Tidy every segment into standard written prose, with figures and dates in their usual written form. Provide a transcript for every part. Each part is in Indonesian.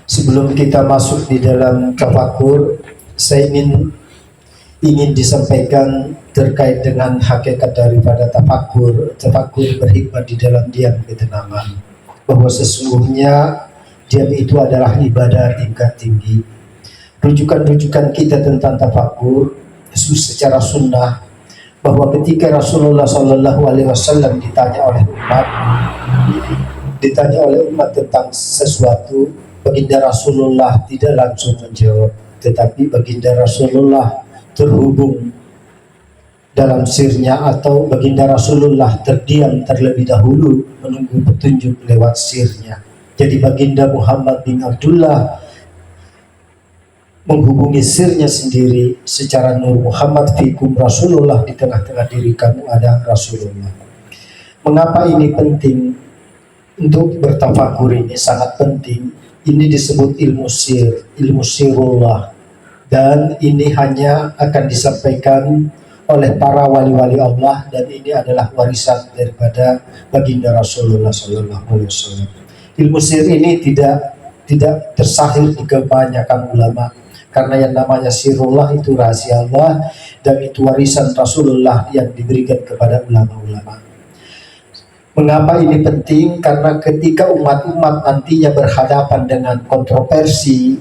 Sebelum kita masuk di dalam tafakur, saya ingin disampaikan terkait dengan hakikat daripada tafakur. Tafakur berhikmat di dalam diam ketenangan, bahwa sesungguhnya diam itu adalah ibadah tingkat tinggi. Rujukan-rujukan kita tentang tafakur secara sunnah, bahwa ketika Rasulullah SAW ditanya oleh umat tentang sesuatu, baginda Rasulullah tidak langsung menjawab, tetapi baginda Rasulullah terhubung dalam sirnya, atau baginda Rasulullah terdiam terlebih dahulu menunggu petunjuk lewat sirnya. Jadi baginda Muhammad bin Abdullah menghubungi sirnya sendiri secara nur. Muhammad fikum Rasulullah, di tengah-tengah diri kamu ada Rasulullah. Mengapa ini penting? Untuk bertafakur ini sangat penting. Ini disebut ilmu sir, ilmu sirullah, dan ini hanya akan disampaikan oleh para wali-wali Allah, dan ini adalah warisan daripada baginda Rasulullah SAW. Ilmu sir ini tidak tersahir di kebanyakan ulama, karena yang namanya sirullah itu rahasia Allah, dan itu warisan Rasulullah yang diberikan kepada ulama-ulama. Mengapa ini penting? Karena ketika umat-umat nantinya berhadapan dengan kontroversi,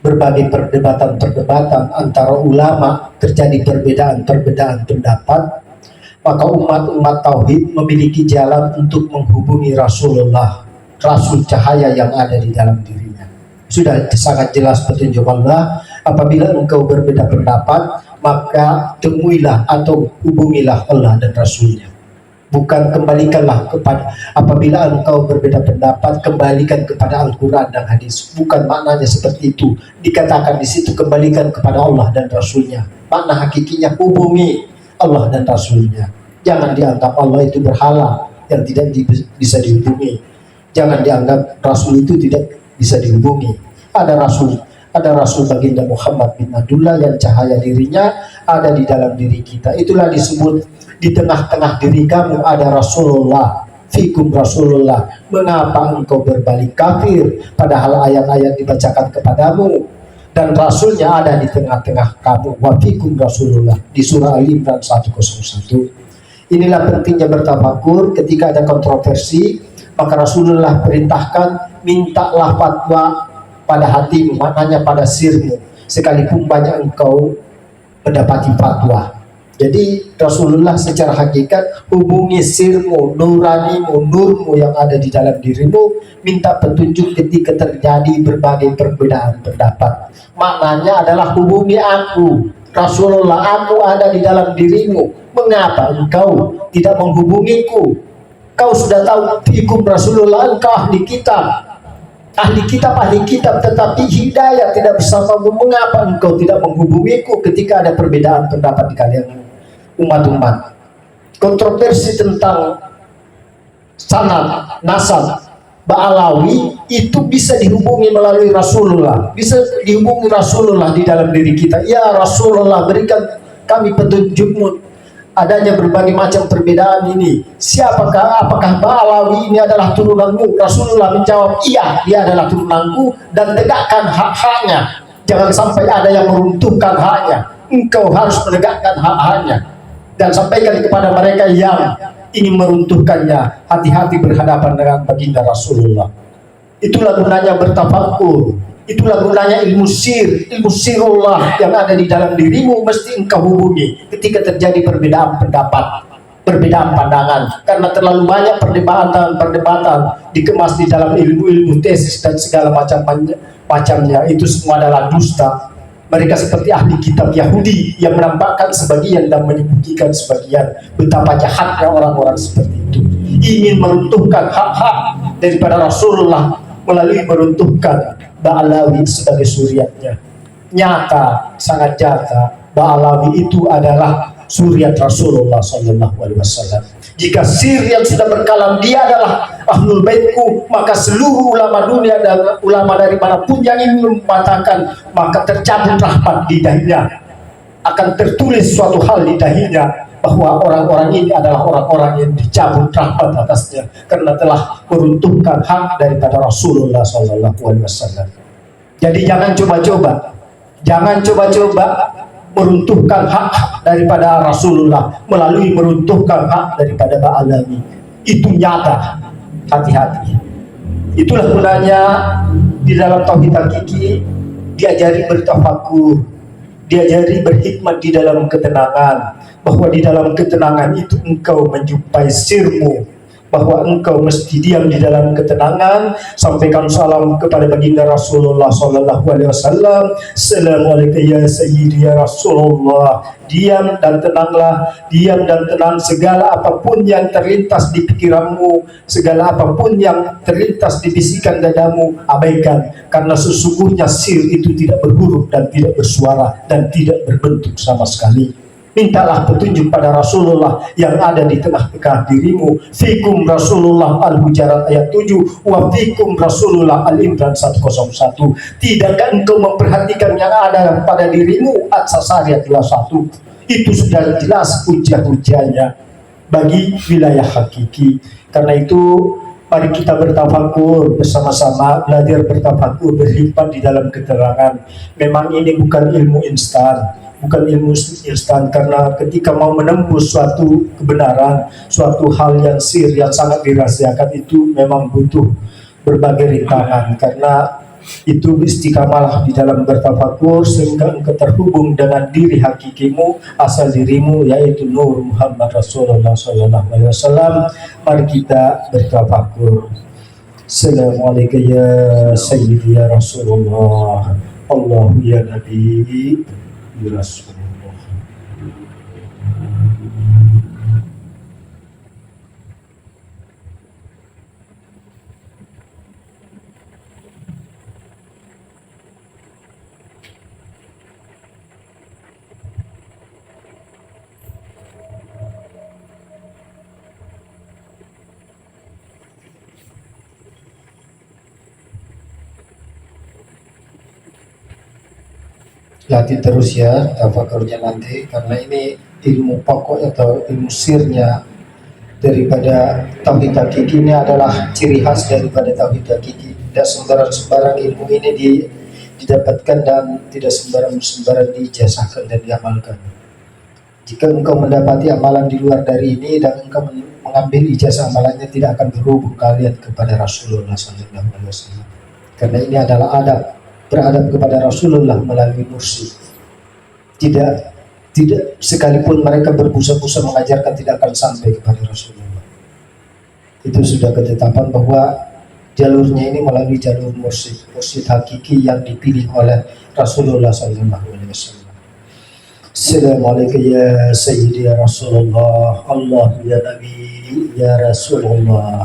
berbagai perdebatan-perdebatan antara ulama, terjadi perbedaan-perbedaan pendapat, maka umat-umat tauhid memiliki jalan untuk menghubungi Rasulullah, Rasul cahaya yang ada di dalam dirinya. Sudah sangat jelas petunjuk Allah, apabila engkau berbeda pendapat, maka temuilah atau hubungilah Allah dan Rasulnya. Bukan kembalikanlah kepada, apabila engkau berbeda pendapat, kembalikan kepada Al-Quran dan hadis. Bukan maknanya seperti itu. Dikatakan di situ kembalikan kepada Allah dan Rasulnya. Makna hakikinya hubungi Allah dan Rasulnya. Jangan dianggap Allah itu berhala yang tidak bisa dihubungi. Jangan dianggap Rasul itu tidak bisa dihubungi. Ada Rasul baginda Muhammad bin Abdullah yang cahaya dirinya ada di dalam diri kita. Itulah disebut di tengah-tengah diri kamu ada Rasulullah, fikum Rasulullah. Mengapa engkau berbalik kafir, padahal ayat-ayat dibacakan kepadamu dan Rasulnya ada di tengah-tengah kamu. Wa fikum Rasulullah, di surah Al-Imran 101. Inilah pentingnya bertafakur. Ketika ada kontroversi, maka Rasulullah perintahkan, mintalah fatwa pada hatimu, maknanya pada sirmu, sekalipun banyak engkau mendapati fatwa. Jadi Rasulullah secara hakikat hubungi sirmu, nuranimu, nurmu yang ada di dalam dirimu, minta petunjuk ketika terjadi berbagai perbedaan pendapat. Maknanya adalah hubungi aku, Rasulullah, aku ada di dalam dirimu. Mengapa engkau tidak menghubungiku? Kau sudah tahu fikum Rasulullah, engkau ahli kitab, tetapi hidayah tidak bersamamu. Mengapa engkau tidak menghubungiku ketika ada perbedaan pendapat di kalian umat-umat? Kontroversi tentang sanad, nasab, Ba'alawi itu bisa dihubungi melalui Rasulullah, bisa dihubungi Rasulullah di dalam diri kita. Ya Rasulullah, berikan kami petunjukmu adanya berbagai macam perbedaan ini. Apakah Ba'alawi ini adalah turunanmu? Rasulullah menjawab, iya, dia adalah turunanku, dan tegakkan hak-haknya. Jangan sampai ada yang meruntuhkan haknya. Engkau harus menegakkan hak-haknya. Dan sampaikan kepada mereka yang ingin meruntuhkannya, hati-hati berhadapan dengan baginda Rasulullah. Itulah gunanya bertafakur. Itulah gunanya ilmu sirullah yang ada di dalam dirimu, mesti engkau hubungi ketika terjadi perbedaan pendapat, perbedaan pandangan. Karena terlalu banyak perdebatan dikemas di dalam ilmu-ilmu tesis dan segala macamnya. Itu semua adalah dusta. Mereka seperti ahli kitab Yahudi yang menampakkan sebagian dan menyembunyikan sebagian. Betapa jahatnya orang-orang seperti itu, ingin meruntuhkan hak-hak daripada Rasulullah melalui meruntuhkan Ba'alawi sebagai suriatnya. Nyata, sangat nyata, Ba'alawi itu adalah suriat Rasulullah SAW. Jika sir yang sudah berkalam dia adalah ahlul baitku, maka seluruh ulama dunia dan ulama dari manapun yang ingin mengatakan, maka tercabut rahmat di dahinya, akan tertulis suatu hal di dahinya, bahwa orang-orang ini adalah orang-orang yang dicabut rahmat atasnya karena telah meruntuhkan hak daripada Rasulullah SAW. Jadi jangan coba-coba meruntuhkan hak daripada Rasulullah melalui meruntuhkan hak daripada Ba'alami. Itu nyata, hati-hati. Itulah gunanya di dalam tauhid hakiki diajari bertafakur, diajari berhikmat di dalam ketenangan, bahwa di dalam ketenangan itu engkau menjumpai sirmu, bahwa engkau mesti diam di dalam ketenangan. Sampaikan salam kepada baginda Rasulullah sallallahu alaihi wasallam. Assalamualaikum ya sayyidi ya Rasulullah. Diam dan tenanglah, diam dan tenang. Segala apapun yang terlintas di pikiranmu, segala apapun yang terlintas di bisikan dadamu, abaikan, karena sesungguhnya sir itu tidak berhuruf dan tidak bersuara dan tidak berbentuk sama sekali. Mintalah petunjuk pada Rasulullah yang ada di tengah-tengah dirimu. Fikum Rasulullah Al-Hujarat ayat 7, wa fikum Rasulullah Al-Imran 101. Tidakkah engkau memperhatikan yang ada pada dirimu? At-Sasari ayat 21. Itu sudah jelas hujah-hujahnya bagi wilayah hakiki. Karena itu mari kita bertafakur bersama-sama, belajar bertafakur, berhikmat di dalam keterangan. Memang ini bukan ilmu instan, karena ketika mau menembus suatu kebenaran, suatu hal yang sir yang sangat dirahasiakan, itu memang butuh berbagai rintangan. Karena itu istiqamalah di dalam bertafakur sehingga engkau terhubung dengan diri hakikimu, asal dirimu, yaitu Nur Muhammad Rasulullah sallallahu alaihi wasallam. Mari kita bertafakur. Assalamualaikum ya sayyidi ya Rasulullah, Allahu ya Nabi ya Rasulullah. Latih terus ya tafakurnya nanti, karena ini ilmu pokok atau ilmu sirnya daripada tauhid hakiki. Ini adalah ciri khas daripada tauhid hakiki. Tidak sembarang ilmu ini didapatkan dan tidak sembarang diijazahkan dan diamalkan. Jika engkau mendapati amalan di luar dari ini dan engkau mengambil ijazah amalannya, tidak akan berhubung kalian kepada Rasulullah SAW. Karena ini adalah adab, beradab kepada Rasulullah melalui mursyid. Tidak sekalipun mereka berbusa-busa mengajarkan, tidak akan sampai kepada Rasulullah. Itu sudah ketetapan bahwa jalurnya ini melalui jalur mursyid hakiki yang dipilih oleh Rasulullah SAW. Assalamualaikum ya sayyidi ya Rasulullah, Allah ya Nabi ya Rasulullah.